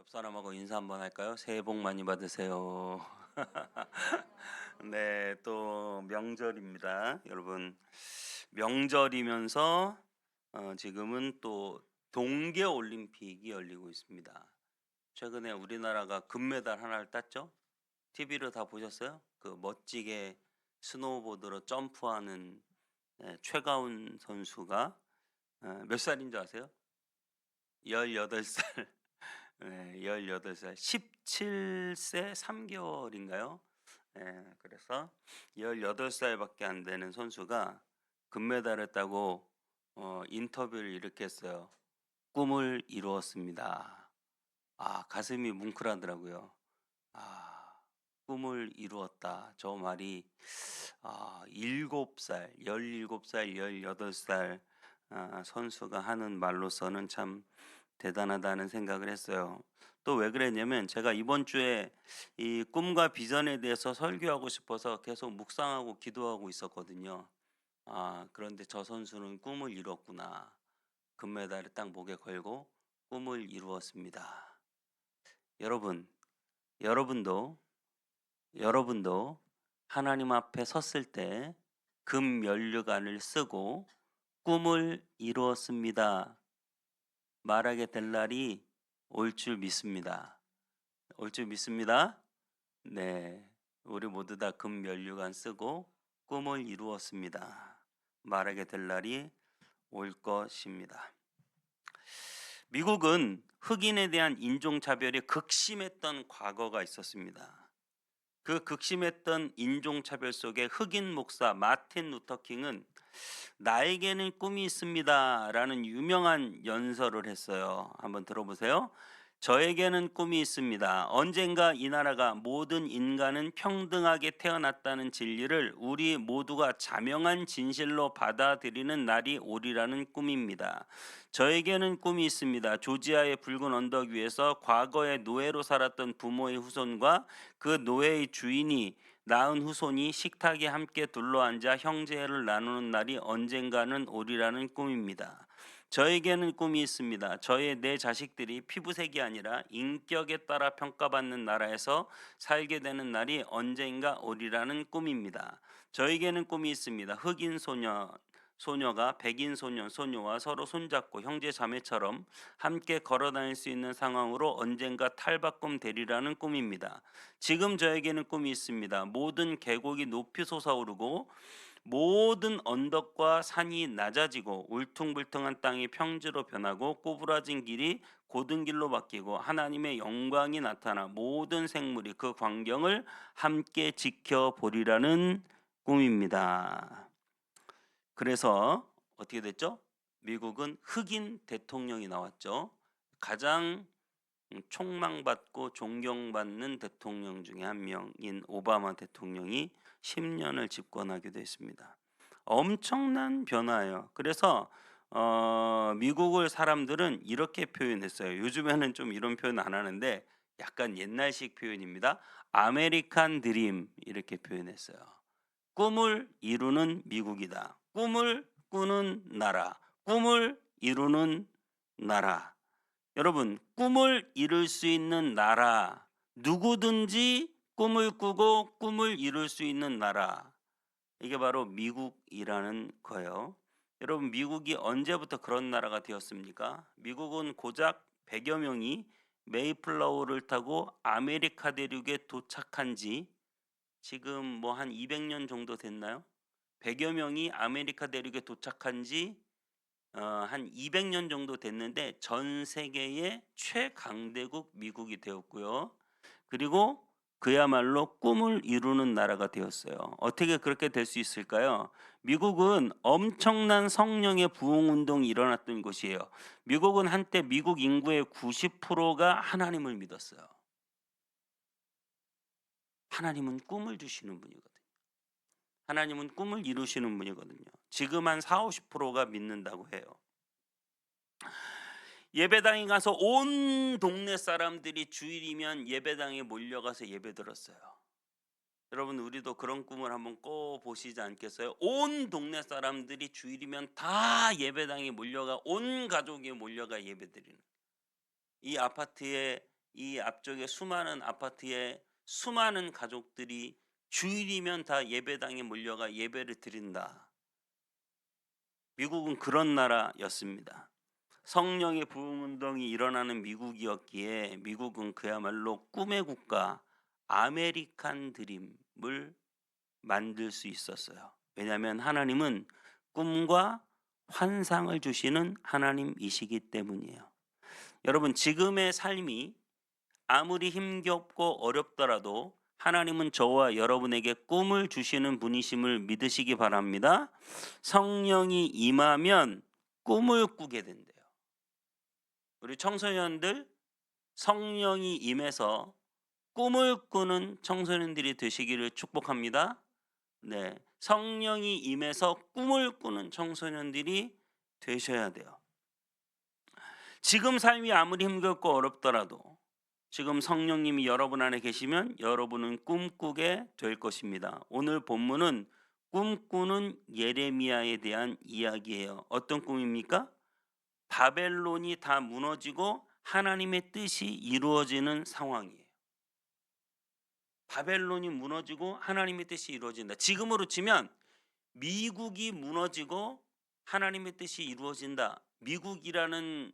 옆 사람하고 인사 한번 할까요? 새해 복 많이 받으세요. 네, 또 명절입니다. 여러분, 명절이면서 지금은 또 동계 올림픽이 열리고 있습니다. 최근에 우리나라가 금메달 하나를 땄죠? TV로 다 보셨어요? 그 멋지게 스노우보드로 점프하는 최가운 선수가 몇 살인 줄 아세요? 18살. 네, 18살, 17세 3개월인가요? 그래서 18살밖에 안 되는 선수가 금메달을 따고 인터뷰를 이렇게 했어요. 꿈을 이루었습니다. 아, 가슴이 뭉클하더라고요. 아, 꿈을 이루었다. 저 말이 7살, 17살, 18살 선수가 하는 말로서는 참 대단하다는 생각을 했어요. 또 왜 그랬냐면 제가 이번 주에 이 꿈과 비전에 대해서 설교하고 싶어서 계속 묵상하고 기도하고 있었거든요. 그런데 저 선수는 꿈을 이뤘구나. 금메달을 딱 목에 걸고 꿈을 이루었습니다. 여러분, 여러분도 여러분도 하나님 앞에 섰을 때 금면류관을 쓰고 꿈을 이루었습니다. 말하게 될 날이 올 줄 믿습니다. 올 줄 믿습니다. 네, 우리 모두 다 금면류관 쓰고 꿈을 이루었습니다. 말하게 될 날이 올 것입니다. 미국은 흑인에 대한 인종차별이 극심했던 과거가 있었습니다. 그 극심했던 인종차별 속에 흑인 목사 마틴 루터 킹은 나에게는 꿈이 있습니다 라는 유명한 연설을 했어요. 한번 들어보세요. 저에게는 꿈이 있습니다. 언젠가 이 나라가 모든 인간은 평등하게 태어났다는 진리를 우리 모두가 자명한 진실로 받아들이는 날이 오리라는 꿈입니다. 저에게는 꿈이 있습니다. 조지아의 붉은 언덕 위에서 과거에 노예로 살았던 부모의 후손과 그 노예의 주인이 낳은 후손이 식탁에 함께 둘러앉아 형제를 나누는 날이 언젠가는 오리라는 꿈입니다. 저에게는 꿈이 있습니다. 저의 내 자식들이 피부색이 아니라 인격에 따라 평가받는 나라에서 살게 되는 날이 언젠가 오리라는 꿈입니다. 저에게는 꿈이 있습니다. 흑인 소녀가 백인 소녀와 서로 손잡고 형제 자매처럼 함께 걸어 다닐 수 있는 상황으로 언젠가 탈바꿈 되리라는 꿈입니다. 지금 저에게는 꿈이 있습니다. 모든 계곡이 높이 솟아오르고 모든 언덕과 산이 낮아지고 울퉁불퉁한 땅이 평지로 변하고 꼬부라진 길이 고든 길로 바뀌고 하나님의 영광이 나타나 모든 생물이 그 광경을 함께 지켜보리라는 꿈입니다. 그래서 어떻게 됐죠? 미국은 흑인 대통령이 나왔죠. 가장 촉망받고 존경받는 대통령 중에 한 명인 오바마 대통령이 10년을 집권하기도 했습니다. 엄청난 변화예요. 그래서 미국을 사람들은 이렇게 표현했어요. 요즘에는 좀 이런 표현 안 하는데 약간 옛날식 표현입니다. 아메리칸 드림 이렇게 표현했어요. 꿈을 이루는 미국이다. 꿈을 꾸는 나라. 꿈을 이루는 나라. 여러분, 꿈을 이룰 수 있는 나라, 누구든지 꿈을 꾸고 꿈을 이룰 수 있는 나라, 이게 바로 미국이라는 거예요. 여러분, 미국이 언제부터 그런 나라가 되었습니까? 미국은 고작 100여 명이 메이플라워를 타고 아메리카 대륙에 도착한 지 지금 뭐 한 200년 정도 됐나요? 100여 명이 아메리카 대륙에 도착한 지 한 200년 정도 됐는데 전 세계의 최강대국 미국이 되었고요. 그리고 그야말로 꿈을 이루는 나라가 되었어요. 어떻게 그렇게 될 수 있을까요? 미국은 엄청난 성령의 부흥 운동이 일어났던 곳이에요. 미국은 한때 미국 인구의 90%가 하나님을 믿었어요. 하나님은 꿈을 주시는 분이거든요. 하나님은 꿈을 이루시는 분이거든요. 지금 한 4, 50%가 믿는다고 해요. 예배당에 가서 온 동네 사람들이 주일이면 예배당에 몰려가서 예배 들었어요. 여러분, 우리도 그런 꿈을 한번 꿔보시지 않겠어요? 온 동네 사람들이 주일이면 다 예배당에 몰려가 온 가족이 몰려가 예배 드리는, 이 아파트에 이 앞쪽에 수많은 아파트에 수많은 가족들이 주일이면 다 예배당에 몰려가 예배를 드린다. 미국은 그런 나라였습니다. 성령의 부흥 운동이 일어나는 미국이었기에 미국은 그야말로 꿈의 국가 아메리칸 드림을 만들 수 있었어요. 왜냐하면 하나님은 꿈과 환상을 주시는 하나님이시기 때문이에요. 여러분, 지금의 삶이 아무리 힘겹고 어렵더라도 하나님은 저와 여러분에게 꿈을 주시는 분이심을 믿으시기 바랍니다. 성령이 임하면 꿈을 꾸게 된대요. 우리 청소년들, 성령이 임해서 꿈을 꾸는 청소년들이 되시기를 축복합니다. 네, 성령이 임해서 꿈을 꾸는 청소년들이 되셔야 돼요. 지금 삶이 아무리 힘겹고 어렵더라도 지금 성령님이 여러분 안에 계시면 여러분은 꿈꾸게 될 것입니다. 오늘 본문은 꿈꾸는 예레미야에 대한 이야기예요. 어떤 꿈입니까? 바벨론이 다 무너지고 하나님의 뜻이 이루어지는 상황이에요. 바벨론이 무너지고 하나님의 뜻이 이루어진다. 지금으로 치면 미국이 무너지고 하나님의 뜻이 이루어진다. 미국이라는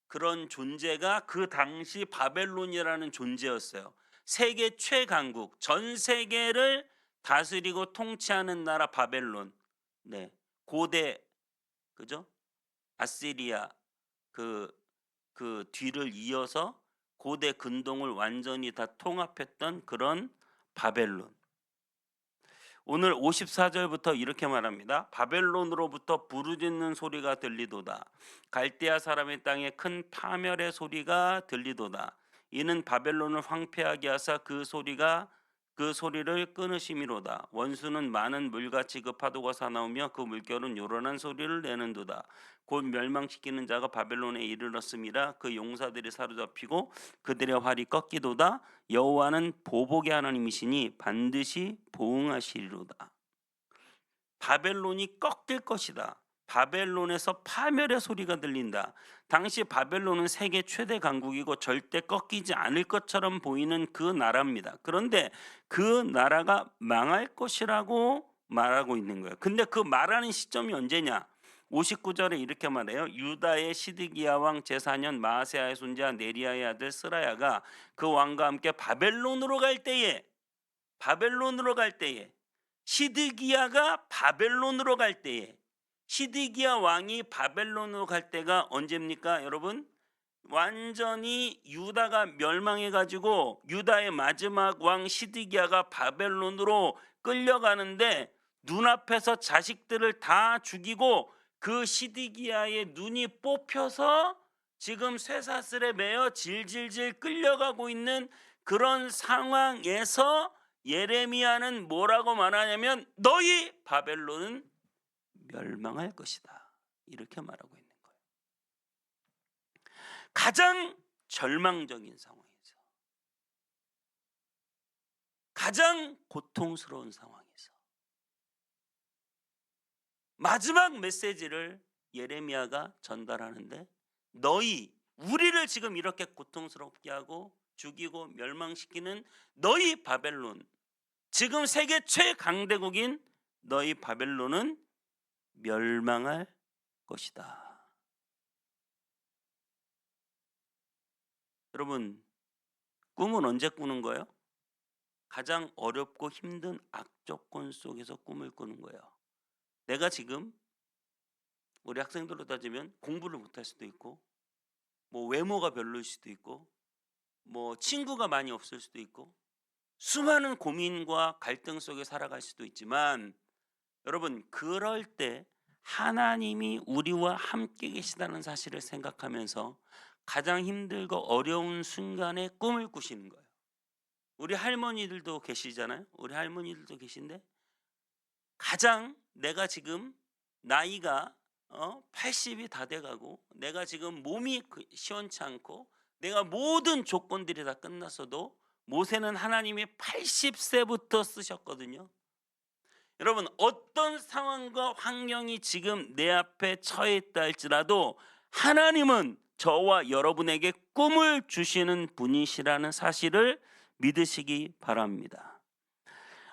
그런 존재가 그 당시 바벨론이라는 존재였어요. 세계 최강국, 전 세계를 다스리고 통치하는 나라 바벨론. 네, 고대, 그죠? 아시리아 그 뒤를 이어서 고대 근동을 완전히 다 통합했던 그런 바벨론. 오늘 54절부터 이렇게 말합니다. 바벨론으로부터 부르짖는 소리가 들리도다. 갈대아 사람의 땅에 큰 파멸의 소리가 들리도다. 이는 바벨론을 황폐하게 하사 그 소리를 끊으심이로다. 원수는 많은 물같이 그 파도가 사나우며 그 물결은 요란한 소리를 내는도다. 곧 멸망시키는 자가 바벨론에 이르렀음이라. 그 용사들이 사로잡히고 그들의 활이 꺾이도다. 여호와는 보복의 하나님이시니 반드시 보응하시리로다. 바벨론이 꺾일 것이다. 바벨론에서 파멸의 소리가 들린다. 당시 바벨론은 세계 최대 강국이고 절대 꺾이지 않을 것처럼 보이는 그 나라입니다. 그런데 그 나라가 망할 것이라고 말하고 있는 거예요. 근데 그 말하는 시점이 언제냐? 59절에 이렇게 말해요. 유다의 시드기야 왕 제4년 마아세야의 손자 네리야의 아들 스라야가 그 왕과 함께 바벨론으로 갈 때에 시드기야가 바벨론으로 갈 때에 시드기야 왕이 바벨론으로 갈 때가 언제입니까? 여러분, 완전히 유다가 멸망해 가지고 유다의 마지막 왕 시드기야가 바벨론으로 끌려가는데 눈앞에서 자식들을 다 죽이고 그 시드기야의 눈이 뽑혀서 지금 쇠사슬에 매여 질질질 끌려가고 있는 그런 상황에서 예레미야는 뭐라고 말하냐면 너희 바벨론은 멸망할 것이다. 이렇게 말하고 있는 거예요. 가장 절망적인 상황에서, 가장 고통스러운 상황에서 마지막 메시지를 예레미야가 전달하는데 우리를 지금 이렇게 고통스럽게 하고 죽이고 멸망시키는 너희 바벨론, 지금 세계 최강대국인 너희 바벨론은 멸망할 것이다. 여러분, 꿈은 언제 꾸는 거예요? 가장 어렵고 힘든 악조건 속에서 꿈을 꾸는 거예요. 내가 지금 우리 학생들로 따지면 공부를 못할 수도 있고, 뭐 외모가 별로일 수도 있고, 뭐 친구가 많이 없을 수도 있고, 수많은 고민과 갈등 속에 살아갈 수도 있지만, 여러분, 그럴 때 하나님이 우리와 함께 계시다는 사실을 생각하면서 가장 힘들고 어려운 순간에 꿈을 꾸시는 거예요. 우리 할머니들도 계시잖아요. 우리 할머니들도 계신데 가장 내가 지금 나이가 80이 다 돼가고 내가 지금 몸이 시원치 않고 내가 모든 조건들이 다 끝났어도 모세는 하나님이 80세부터 쓰셨거든요. 여러분, 어떤 상황과 환경이 지금 내 앞에 처해 있다 할지라도 하나님은 저와 여러분에게 꿈을 주시는 분이시라는 사실을 믿으시기 바랍니다.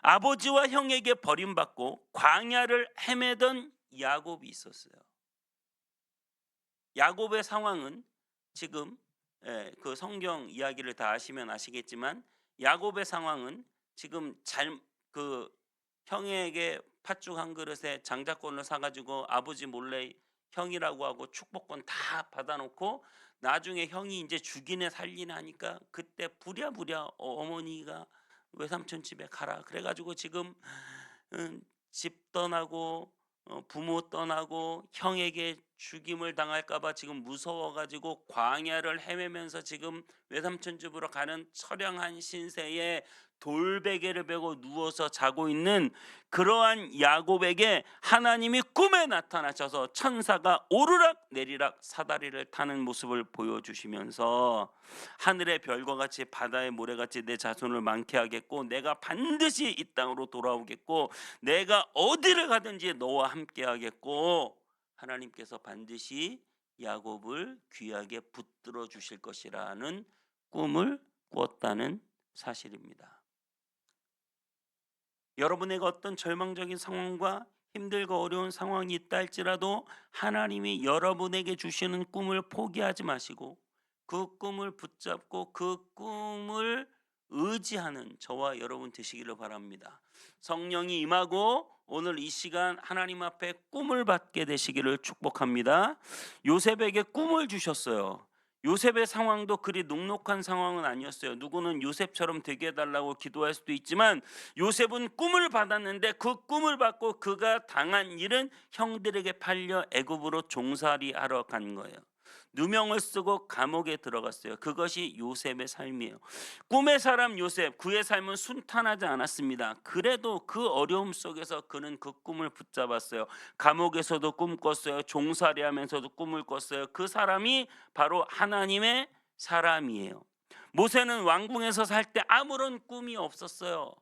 아버지와 형에게 버림받고 광야를 헤매던 야곱이 있었어요. 야곱의 상황은 지금 그 성경 이야기를 다 아시면 아시겠지만 야곱의 상황은 지금 그 형에게 팥죽 한 그릇에 장자권을 사가지고 아버지 몰래 형이라고 하고 축복권 다 받아놓고 나중에 형이 이제 죽이네 살리네 하니까 그때 부랴부랴 어머니가 외삼촌 집에 가라 그래가지고 지금 집 떠나고 부모 떠나고 형에게 죽임을 당할까봐 지금 무서워가지고 광야를 헤매면서 지금 외삼촌 집으로 가는 처량한 신세에 돌베개를 베고 누워서 자고 있는 그러한 야곱에게 하나님이 꿈에 나타나셔서 천사가 오르락 내리락 사다리를 타는 모습을 보여주시면서 하늘의 별과 같이 바다의 모래같이 내 자손을 많게 하겠고 내가 반드시 이 땅으로 돌아오겠고 내가 어디를 가든지 너와 함께 하겠고 하나님께서 반드시 야곱을 귀하게 붙들어 주실 것이라는 꿈을 꾸었다는 사실입니다. 여러분에게 어떤 절망적인 상황과 힘들고 어려운 상황이 있다 할지라도 하나님이 여러분에게 주시는 꿈을 포기하지 마시고 그 꿈을 붙잡고 그 꿈을 의지하는 저와 여러분 되시기를 바랍니다. 성령이 임하고 오늘 이 시간 하나님 앞에 꿈을 받게 되시기를 축복합니다. 요셉에게 꿈을 주셨어요. 요셉의 상황도 그리 녹록한 상황은 아니었어요. 누구는 요셉처럼 되게 해달라고 기도할 수도 있지만 요셉은 꿈을 받았는데 그 꿈을 받고 그가 당한 일은 형들에게 팔려 애굽으로 종살이하러 간 거예요. 누명을 쓰고 감옥에 들어갔어요. 그것이 요셉의 삶이에요. 꿈의 사람 요셉, 그의 삶은 순탄하지 않았습니다. 그래도 그 어려움 속에서 그는 그 꿈을 붙잡았어요. 감옥에서도 꿈 꿨어요. 종살이하면서도 꿈을 꿨어요. 그 사람이 바로 하나님의 사람이에요. 모세는 왕궁에서 살 때 아무런 꿈이 없었어요.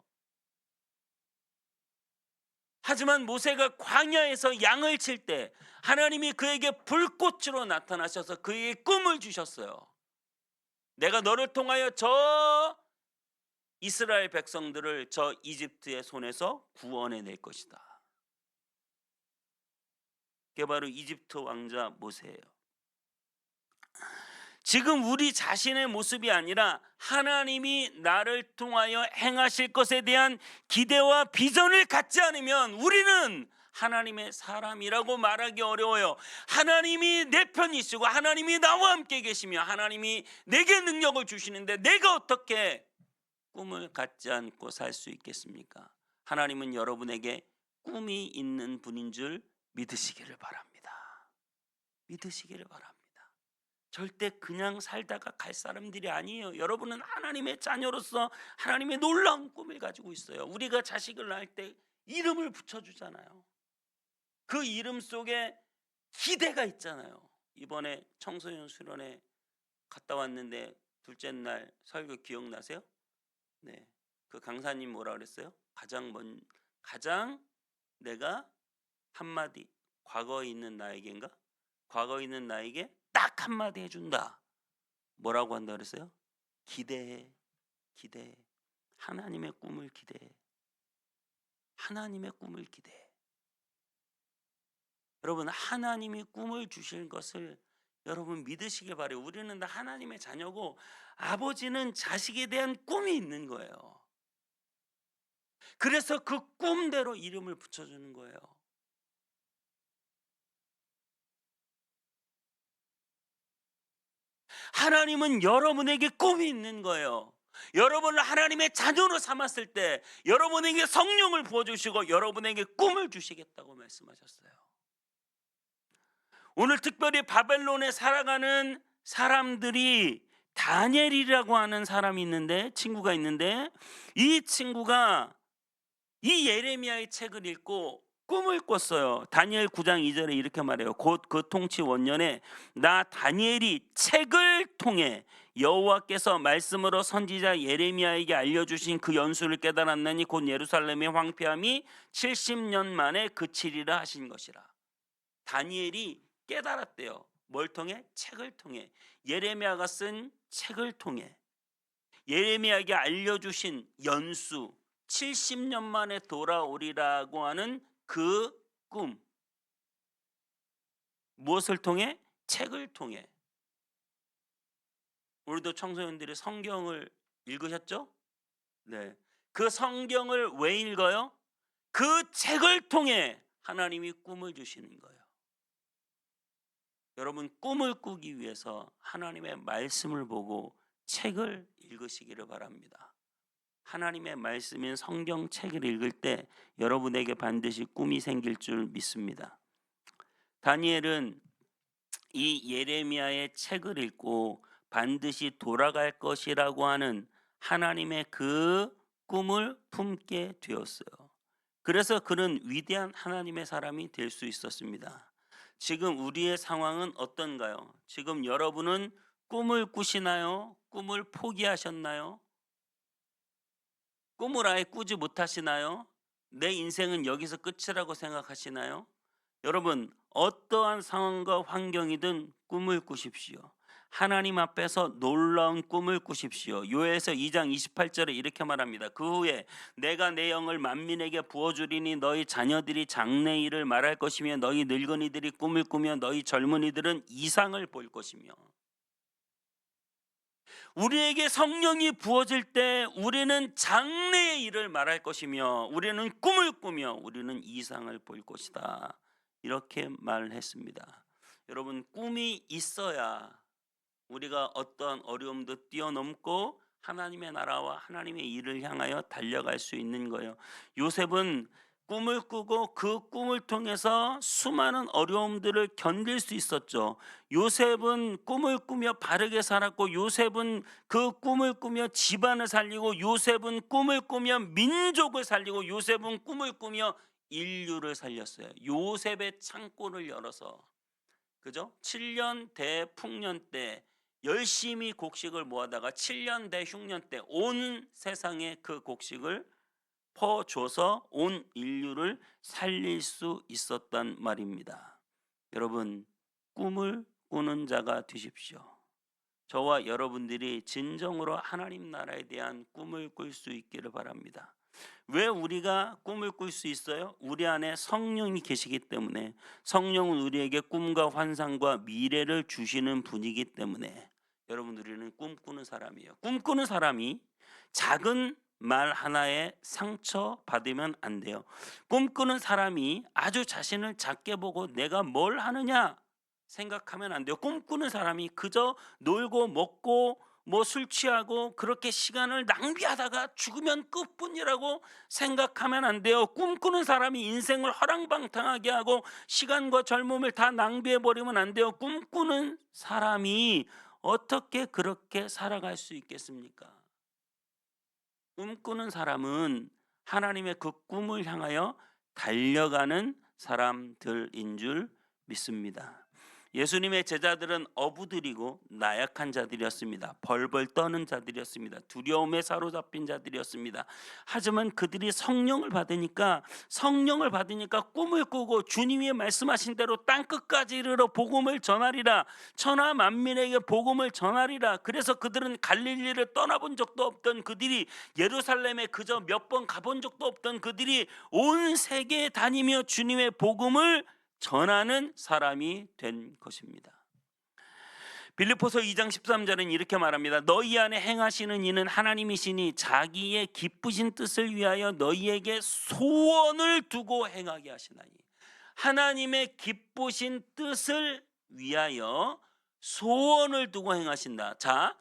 하지만 모세가 광야에서 양을 칠 때 하나님이 그에게 불꽃으로 나타나셔서 그에게 꿈을 주셨어요. 내가 너를 통하여 저 이스라엘 백성들을 저 이집트의 손에서 구원해 낼 것이다. 그게 바로 이집트 왕자 모세예요. 지금 우리 자신의 모습이 아니라 하나님이 나를 통하여 행하실 것에 대한 기대와 비전을 갖지 않으면 우리는 하나님의 사람이라고 말하기 어려워요. 하나님이 내 편이시고 하나님이 나와 함께 계시며 하나님이 내게 능력을 주시는데 내가 어떻게 꿈을 갖지 않고 살 수 있겠습니까? 하나님은 여러분에게 꿈이 있는 분인 줄 믿으시기를 바랍니다. 믿으시기를 바랍니다. 절대 그냥 살다가 갈 사람들이 아니에요. 여러분은 하나님의 자녀로서 하나님의 놀라운 꿈을 가지고 있어요. 우리가 자식을 낳을 때 이름을 붙여주잖아요. 그 이름 속에 기대가 있잖아요. 이번에 청소년 수련회 갔다 왔는데 둘째 날 설교 기억나세요? 네, 그 강사님 뭐라 그랬어요? 가장 내가 한마디 과거에 있는 나에게인가? 과거에 있는 나에게 딱 한마디 해준다. 뭐라고 한다 그랬어요? 기대해. 하나님의 꿈을 기대해. 하나님의 꿈을 기대해. 여러분, 하나님이 꿈을 주실 것을 여러분 믿으시길 바래요. 우리는 다 하나님의 자녀고 아버지는 자식에 대한 꿈이 있는 거예요. 그래서 그 꿈대로 이름을 붙여주는 거예요. 하나님은 여러분에게 꿈이 있는 거예요. 여러분을 하나님의 자녀로 삼았을 때 여러분에게 성령을 부어주시고 여러분에게 꿈을 주시겠다고 말씀하셨어요. 오늘 특별히 바벨론에 살아가는 사람들이 다니엘이라고 하는 사람이 있는데 친구가 있는데 이 친구가 이 예레미야의 책을 읽고 꿈을 꿨어요. 다니엘 9장 2절에 이렇게 말해요. 곧 그 통치 원년에 나 다니엘이 책을 통해 여호와께서 말씀으로 선지자 예레미야에게 알려주신 그 연수를 깨달았나니 곧 예루살렘의 황폐함이 70년 만에 그치리라 하신 것이라. 다니엘이 깨달았대요. 뭘 통해? 책을 통해. 예레미야가 쓴 책을 통해. 예레미야에게 알려주신 연수 70년 만에 돌아오리라고 하는 그 꿈. 무엇을 통해? 책을 통해. 우리도 청소년들이 성경을 읽으셨죠? 네. 그 성경을 왜 읽어요? 그 책을 통해 하나님이 꿈을 주시는 거예요. 여러분, 꿈을 꾸기 위해서 하나님의 말씀을 보고 책을 읽으시기를 바랍니다. 하나님의 말씀인 성경책을 읽을 때 여러분에게 반드시 꿈이 생길 줄 믿습니다. 다니엘은 이 예레미야의 책을 읽고 반드시 돌아갈 것이라고 하는 하나님의 그 꿈을 품게 되었어요. 그래서 그는 위대한 하나님의 사람이 될 수 있었습니다. 지금 우리의 상황은 어떤가요? 지금 여러분은 꿈을 꾸시나요? 꿈을 포기하셨나요? 꿈을 아예 꾸지 못하시나요? 내 인생은 여기서 끝이라고 생각하시나요? 여러분, 어떠한 상황과 환경이든 꿈을 꾸십시오. 하나님 앞에서 놀라운 꿈을 꾸십시오. 요엘서 2장 28절에 이렇게 말합니다. 그 후에 내가 내 영을 만민에게 부어주리니 너희 자녀들이 장래일을 말할 것이며 너희 늙은이들이 꿈을 꾸며 너희 젊은이들은 이상을 볼 것이며. 우리에게 성령이 부어질 때 우리는 장래의 일을 말할 것이며 우리는 꿈을 꾸며 우리는 이상을 볼 것이다. 이렇게 말했습니다. 여러분, 꿈이 있어야 우리가 어떠한 어려움도 뛰어넘고 하나님의 나라와 하나님의 일을 향하여 달려갈 수 있는 거예요. 요셉은 꿈을 꾸고 그 꿈을 통해서 수많은 어려움들을 견딜 수 있었죠. 요셉은 꿈을 꾸며 바르게 살았고, 요셉은 그 꿈을 꾸며 집안을 살리고, 요셉은 꿈을 꾸며 민족을 살리고, 요셉은 꿈을 꾸며 인류를 살렸어요. 요셉의 창고를 열어서, 그죠? 7년 대풍년 때 열심히 곡식을 모아다가 7년 대흉년 때 온 세상에 그 곡식을 퍼줘서 온 인류를 살릴 수 있었단 말입니다. 여러분, 꿈을 꾸는 자가 되십시오. 저와 여러분들이 진정으로 하나님 나라에 대한 꿈을 꿀 수 있기를 바랍니다. 왜 우리가 꿈을 꿀 수 있어요? 우리 안에 성령이 계시기 때문에. 성령은 우리에게 꿈과 환상과 미래를 주시는 분이기 때문에. 여러분, 우리는 꿈꾸는 사람이에요. 꿈꾸는 사람이 작은 말 하나에 상처 받으면 안 돼요. 꿈꾸는 사람이 아주 자신을 작게 보고 내가 뭘 하느냐 생각하면 안 돼요. 꿈꾸는 사람이 그저 놀고 먹고 뭐 술 취하고 그렇게 시간을 낭비하다가 죽으면 끝뿐이라고 생각하면 안 돼요. 꿈꾸는 사람이 인생을 허랑방탕하게 하고 시간과 젊음을 다 낭비해 버리면 안 돼요. 꿈꾸는 사람이 어떻게 그렇게 살아갈 수 있겠습니까? 꿈꾸는 사람은 하나님의 그 꿈을 향하여 달려가는 사람들인 줄 믿습니다. 예수님의 제자들은 어부들이고 나약한 자들이었습니다. 벌벌 떠는 자들이었습니다. 두려움에 사로잡힌 자들이었습니다. 하지만 그들이 성령을 받으니까 꿈을 꾸고 주님이 말씀하신 대로 땅끝까지 이르러 복음을 전하리라. 천하 만민에게 복음을 전하리라. 그래서 그들은 갈릴리를 떠나본 적도 없던 그들이, 예루살렘에 그저 몇 번 가본 적도 없던 그들이 온 세계에 다니며 주님의 복음을 전하는 사람이 된 것입니다. 빌립보서 2장 13절은 이렇게 말합니다. 너희 안에 행하시는 이는 하나님이시니 자기의 기쁘신 뜻을 위하여 너희에게 소원을 두고 행하게 하시나니. 하나님의 기쁘신 뜻을 위하여 소원을 두고 행하신다. 자,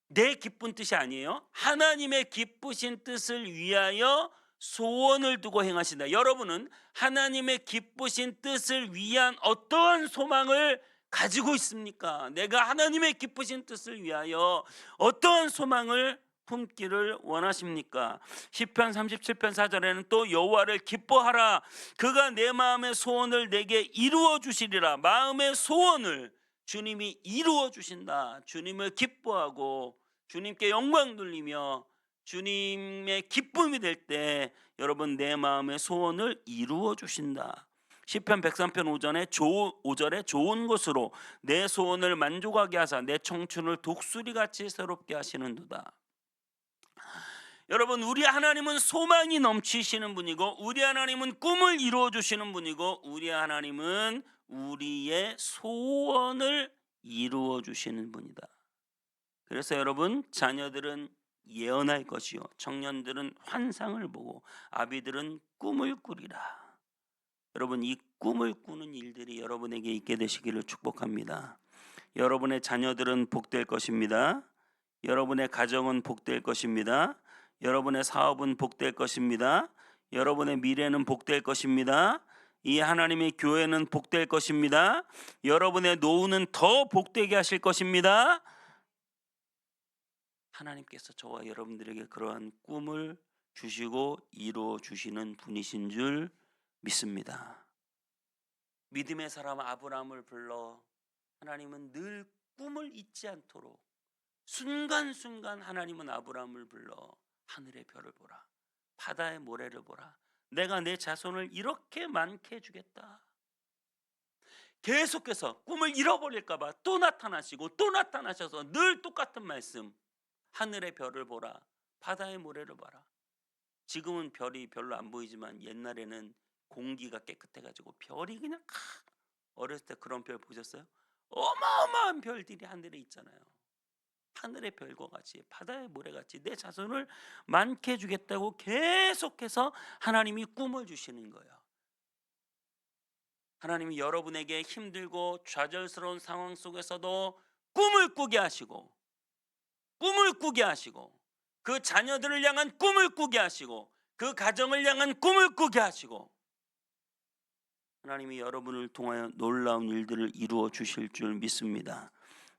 내 기쁜 뜻이 아니에요. 하나님의 기쁘신 뜻을 위하여 소원을 두고 행하신다. 여러분은 하나님의 기쁘신 뜻을 위한 어떠한 소망을 가지고 있습니까? 내가 하나님의 기쁘신 뜻을 위하여 어떠한 소망을 품기를 원하십니까? 시편 37편 4절에는 또 여호와를 기뻐하라. 그가 내 마음의 소원을 내게 이루어 주시리라. 마음의 소원을 주님이 이루어 주신다. 주님을 기뻐하고 주님께 영광 돌리며 주님의 기쁨이 될 때 여러분 내 마음의 소원을 이루어 주신다. 시편 103편 5절에 좋은 것으로 내 소원을 만족하게 하사 내 청춘을 독수리같이 새롭게 하시는도다. 여러분, 우리 하나님은 소망이 넘치시는 분이고, 우리 하나님은 꿈을 이루어 주시는 분이고, 우리 하나님은 우리의 소원을 이루어 주시는 분이다. 그래서 여러분, 자녀들은 예언할 것이요 청년들은 환상을 보고 아비들은 꿈을 꾸리라. 여러분, 이 꿈을 꾸는 일들이 여러분에게 있게 되시기를 축복합니다. 여러분의 자녀들은 복될 것입니다. 여러분의 가정은 복될 것입니다. 여러분의 사업은 복될 것입니다. 여러분의 미래는 복될 것입니다. 이 하나님의 교회는 복될 것입니다. 여러분의 노후는 더 복되게 하실 것입니다. 하나님께서 저와 여러분들에게 그러한 꿈을 주시고 이루어 주시는 분이신 줄 믿습니다. 믿음의 사람 아브라함을 불러 하나님은 늘 꿈을 잊지 않도록 순간순간 하나님은 아브라함을 불러 하늘의 별을 보라, 바다의 모래를 보라, 내가 내 자손을 이렇게 많게 해주겠다. 계속해서 꿈을 잃어버릴까 봐 또 나타나시고 또 나타나셔서 늘 똑같은 말씀, 하늘의 별을 보라, 바다의 모래를 봐라. 지금은 별이 별로 안 보이지만 옛날에는 공기가 깨끗해가지고 별이 그냥 어렸을 때 그런 별 보셨어요? 어마어마한 별들이 하늘에 있잖아요. 하늘의 별과 같이 바다의 모래같이 내 자손을 많게 해주겠다고 계속해서 하나님이 꿈을 주시는 거예요. 하나님이 여러분에게 힘들고 좌절스러운 상황 속에서도 꿈을 꾸게 하시고, 꿈을 꾸게 하시고, 그 자녀들을 향한 꿈을 꾸게 하시고, 그 가정을 향한 꿈을 꾸게 하시고, 하나님이 여러분을 통하여 놀라운 일들을 이루어 주실 줄 믿습니다.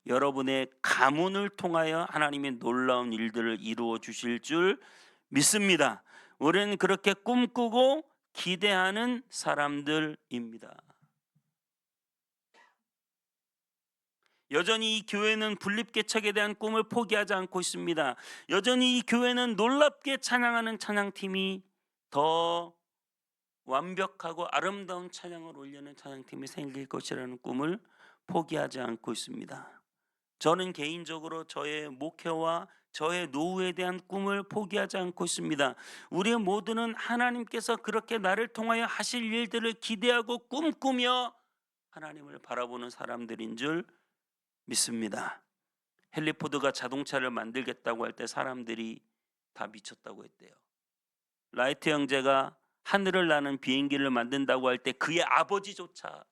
여러분의 가문을 통하여 하나님의 놀라운 일들을 이루어 주실 줄 믿습니다. 우리는 그렇게 꿈꾸고 기대하는 사람들입니다. 여전히 이 교회는 분립개척에 대한 꿈을 포기하지 않고 있습니다. 여전히 이 교회는 놀랍게 찬양하는 찬양팀이 더 완벽하고 아름다운 찬양을 올리는 찬양팀이 생길 것이라는 꿈을 포기하지 않고 있습니다. 저는 개인적으로 저의 목회와 저의 노후에 대한 꿈을 포기하지 않고 있습니다. 우리 모두는 하나님께서 그렇게 나를 통하여 하실 일들을 기대하고 꿈꾸며 하나님을 바라보는 사람들인 줄 믿습니다. 헨리 포드가 자동차를 만들겠다고 할 때 사람들이 다 미쳤다고 했대요. 라이트 형제가 하늘을 나는 비행기를 만든다고 할 때 그의 아버지조차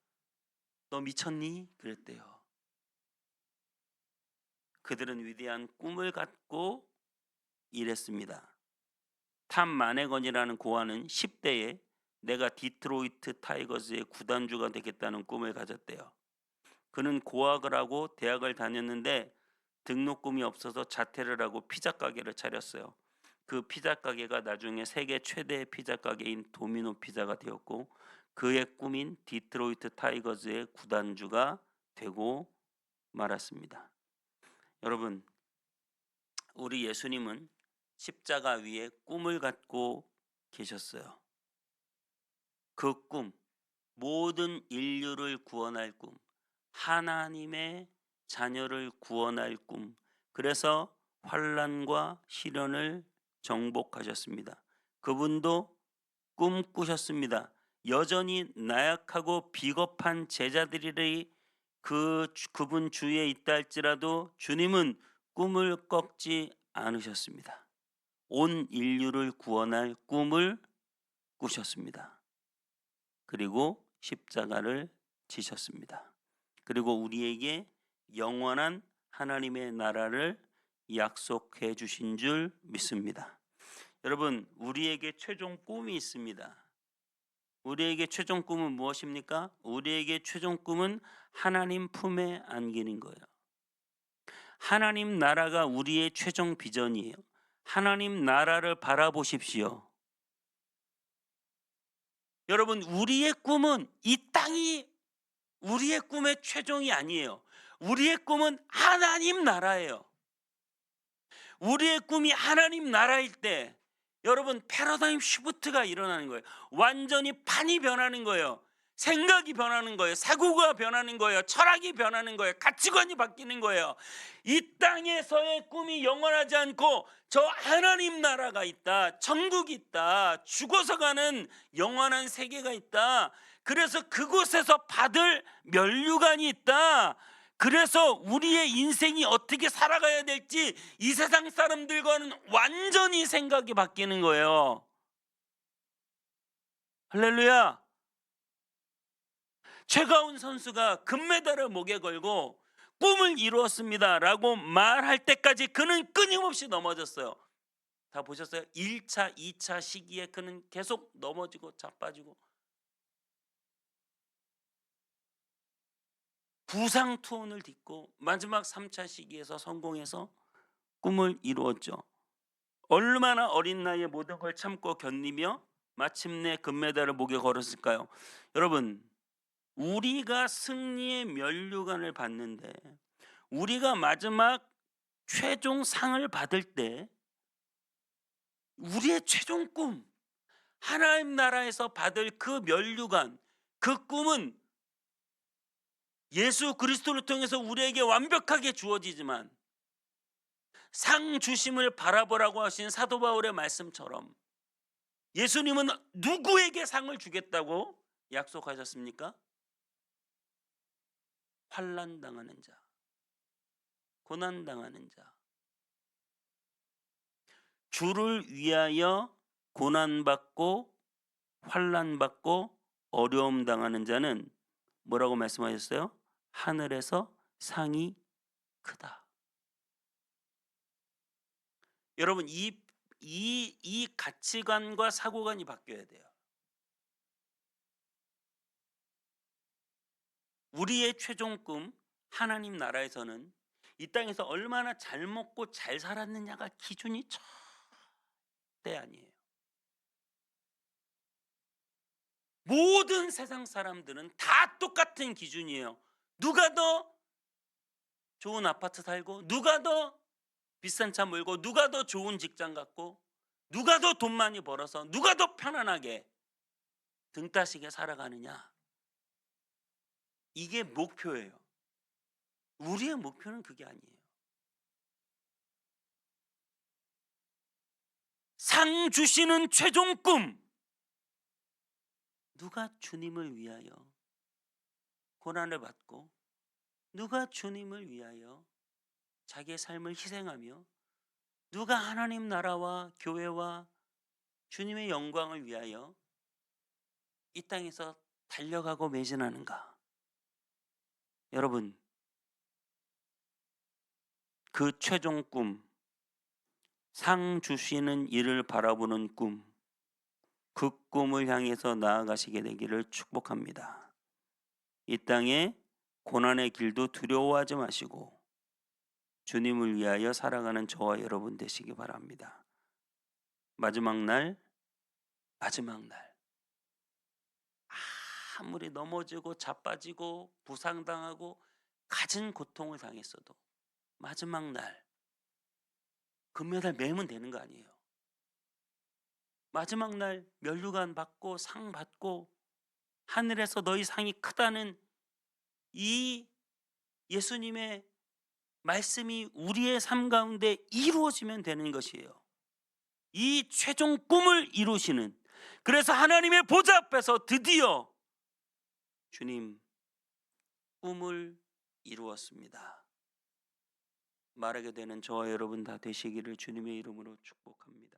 너 미쳤니? 그랬대요. 그들은 위대한 꿈을 갖고 일했습니다. 탐 마네건이라는 고아는 10대에 내가 디트로이트 타이거즈의 구단주가 되겠다는 꿈을 가졌대요. 그는 고학을 하고 대학을 다녔는데 등록금이 없어서 자퇴를 하고 피자 가게를 차렸어요. 그 피자 가게가 나중에 세계 최대의 피자 가게인 도미노 피자가 되었고, 그의 꿈인 디트로이트 타이거즈의 구단주가 되고 말았습니다. 여러분, 우리 예수님은 십자가 위에 꿈을 갖고 계셨어요. 그 꿈, 모든 인류를 구원할 꿈, 하나님의 자녀를 구원할 꿈, 그래서 환난과 시련을 정복하셨습니다. 그분도 꿈꾸셨습니다. 여전히 나약하고 비겁한 제자들이 그분 주위에 있다 할지라도 주님은 꿈을 꺾지 않으셨습니다. 온 인류를 구원할 꿈을 꾸셨습니다. 그리고 십자가를 지셨습니다. 그리고 우리에게 영원한 하나님의 나라를 약속해 주신 줄 믿습니다. 여러분, 우리에게 최종 꿈이 있습니다. 우리에게 최종 꿈은 무엇입니까? 우리에게 최종 꿈은 하나님 품에 안기는 거예요. 하나님 나라가 우리의 최종 비전이에요. 하나님 나라를 바라보십시오. 여러분, 우리의 꿈은 이 땅이 우리의 꿈의 최종이 아니에요. 우리의 꿈은 하나님 나라예요. 우리의 꿈이 하나님 나라일 때 여러분, 패러다임 시프트가 일어나는 거예요. 완전히 판이 변하는 거예요. 생각이 변하는 거예요. 사고가 변하는 거예요. 철학이 변하는 거예요. 가치관이 바뀌는 거예요. 이 땅에서의 꿈이 영원하지 않고 저 하나님 나라가 있다. 천국이 있다. 죽어서 가는 영원한 세계가 있다. 그래서 그곳에서 받을 면류관이 있다. 그래서 우리의 인생이 어떻게 살아가야 될지 이 세상 사람들과는 완전히 생각이 바뀌는 거예요. 할렐루야. 최가운 선수가 금메달을 목에 걸고 꿈을 이루었습니다 라고 말할 때까지 그는 끊임없이 넘어졌어요. 다 보셨어요? 1차, 2차 시기에 그는 계속 넘어지고 자빠지고 부상 투혼을 딛고 마지막 3차 시기에서 성공해서 꿈을 이루었죠. 얼마나 어린 나이에 모든 걸 참고 견디며 마침내 금메달을 목에 걸었을까요? 여러분, 우리가 승리의 면류관을 받는데, 우리가 마지막 최종 상을 받을 때 우리의 최종 꿈, 하나님 나라에서 받을 그 면류관, 그 꿈은 예수 그리스도를 통해서 우리에게 완벽하게 주어지지만 상 주심을 바라보라고 하신 사도 바울의 말씀처럼 예수님은 누구에게 상을 주겠다고 약속하셨습니까? 환난 당하는 자, 고난 당하는 자, 주를 위하여 고난 받고 환난 받고 어려움 당하는 자는 뭐라고 말씀하셨어요? 하늘에서 상이 크다. 여러분, 이 가치관과 사고관이 바뀌어야 돼요. 우리의 최종 꿈 하나님 나라에서는 이 땅에서 얼마나 잘 먹고 잘 살았느냐가 기준이 절대 아니에요. 모든 세상 사람들은 다 똑같은 기준이에요. 누가 더 좋은 아파트 살고, 누가 더 비싼 차 몰고, 누가 더 좋은 직장 갖고, 누가 더 돈 많이 벌어서, 누가 더 편안하게 등 따시게 살아가느냐, 이게 목표예요. 우리의 목표는 그게 아니에요. 상 주시는 최종 꿈, 누가 주님을 위하여 고난을 받고, 누가 주님을 위하여 자기의 삶을 희생하며, 누가 하나님 나라와 교회와 주님의 영광을 위하여 이 땅에서 달려가고 매진하는가. 여러분, 그 최종 꿈, 상 주시는 이를 바라보는 꿈, 그 꿈을 향해서 나아가시게 되기를 축복합니다. 이 땅에 고난의 길도 두려워하지 마시고 주님을 위하여 살아가는 저와 여러분 되시기 바랍니다. 마지막 날 아무리 넘어지고 자빠지고 부상당하고 갖은 고통을 당했어도 마지막 날 금메달 매면 되는 거 아니에요. 마지막 날 면류관 받고 상 받고 하늘에서 너희 상이 크다는 이 예수님의 말씀이 우리의 삶 가운데 이루어지면 되는 것이에요. 이 최종 꿈을 이루시는, 그래서 하나님의 보좌 앞에서 드디어 주님 꿈을 이루었습니다 말하게 되는 저와 여러분 다 되시기를 주님의 이름으로 축복합니다.